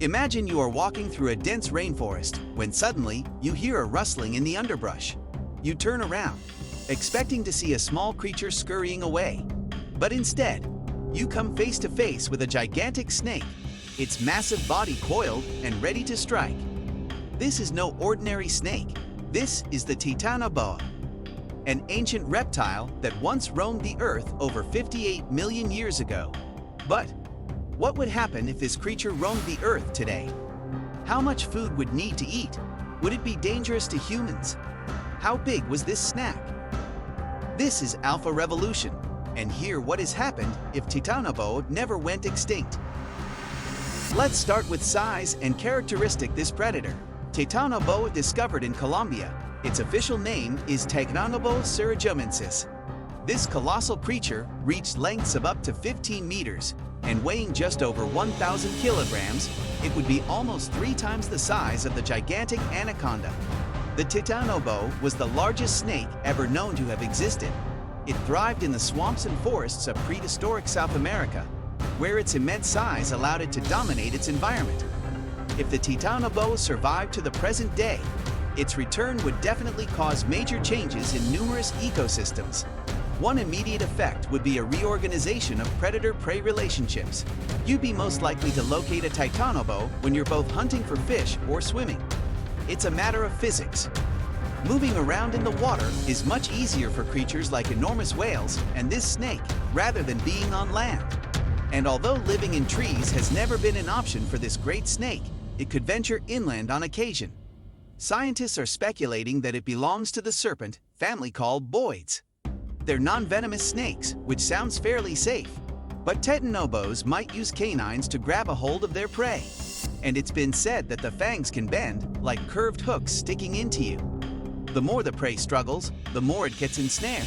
Imagine you are walking through a dense rainforest when suddenly you hear a rustling in the underbrush. You turn around, expecting to see a small creature scurrying away. But instead, you come face to face with a gigantic snake, its massive body coiled and ready to strike. This is no ordinary snake. This is the Titanoboa, an ancient reptile that once roamed the earth over 58 million years ago. But what would happen if this creature roamed the earth today? How much food would need to eat? Would it be dangerous to humans? How big was this snack? This is Alpha Revolution, and hear what has happened if Titanoboa never went extinct. Let's start with size and characteristic this predator. Titanoboa discovered in Colombia. Its official name is Titanoboa sarajomensis. This colossal creature reached lengths of up to 15 meters, and weighing just over 1,000 kilograms, it would be almost 3 times the size of the gigantic anaconda. The Titanoboa was the largest snake ever known to have existed. It thrived in the swamps and forests of prehistoric South America, where its immense size allowed it to dominate its environment. If the Titanoboa survived to the present day, its return would definitely cause major changes in numerous ecosystems. One immediate effect would be a reorganization of predator-prey relationships. You'd be most likely to locate a Titanoboa when you're both hunting for fish or swimming. It's a matter of physics. Moving around in the water is much easier for creatures like enormous whales and this snake, rather than being on land. And although living in trees has never been an option for this great snake, it could venture inland on occasion. Scientists are speculating that it belongs to the serpent family called boids. They're non-venomous snakes, which sounds fairly safe. But Titanoboas might use canines to grab a hold of their prey. And it's been said that the fangs can bend, like curved hooks sticking into you. The more the prey struggles, the more it gets ensnared.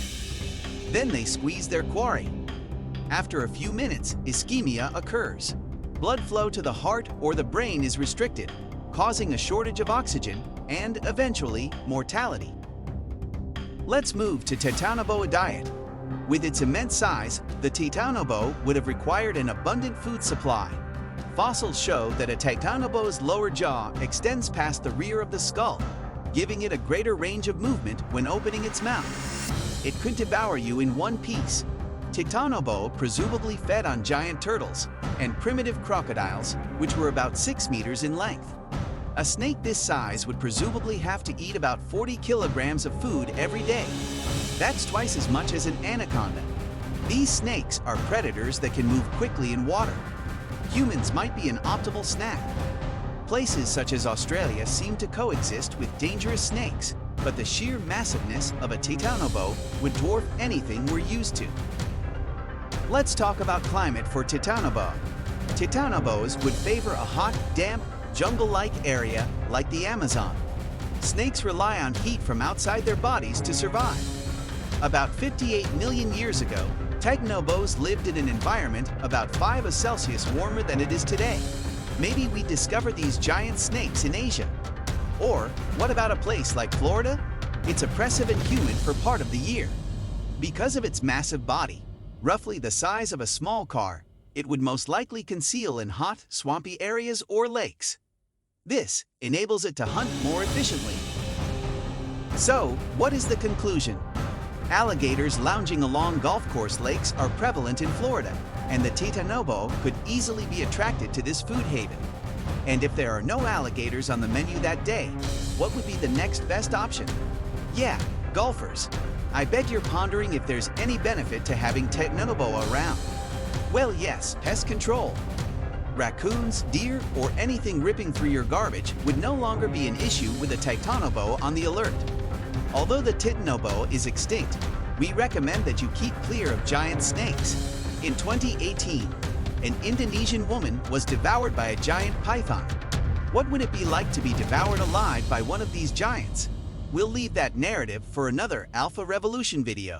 Then they squeeze their quarry. After a few minutes, ischemia occurs. Blood flow to the heart or the brain is restricted, causing a shortage of oxygen and, eventually, mortality. Let's move to Titanoboa diet. With its immense size, the Titanoboa would have required an abundant food supply. Fossils show that a Titanoboa's lower jaw extends past the rear of the skull, giving it a greater range of movement when opening its mouth. It could devour you in one piece. Titanoboa presumably fed on giant turtles and primitive crocodiles, which were about 6 meters in length. A snake this size would presumably have to eat about 40 kilograms of food every day. That's twice as much as an anaconda. These snakes are predators that can move quickly in water. Humans might be an optimal snack. Places such as Australia seem to coexist with dangerous snakes, but the sheer massiveness of a Titanoboa would dwarf anything we're used to. Let's talk about climate for Titanoboa. Titanoboas would favor a hot, damp, jungle-like area like the Amazon. Snakes rely on heat from outside their bodies to survive. About 58 million years ago, Titanoboas lived in an environment about 5 Celsius warmer than it is today. Maybe we discover these giant snakes in Asia. Or what about a place like Florida? It's oppressive and humid for part of the year. Because of its massive body, roughly the size of a small car, it would most likely conceal in hot, swampy areas or lakes. This enables it to hunt more efficiently. So, what is the conclusion? Alligators lounging along golf course lakes are prevalent in Florida, and the Titanoboa could easily be attracted to this food haven. And if there are no alligators on the menu that day, what would be the next best option? Yeah, golfers. I bet you're pondering if there's any benefit to having Titanoboa around. Well, yes, pest control. Raccoons, deer, or anything ripping through your garbage would no longer be an issue with a Titanoboa on the alert. Although the Titanoboa is extinct, we recommend that you keep clear of giant snakes. In 2018, an Indonesian woman was devoured by a giant python. What would it be like to be devoured alive by one of these giants? We'll leave that narrative for another Alpha Revolution video.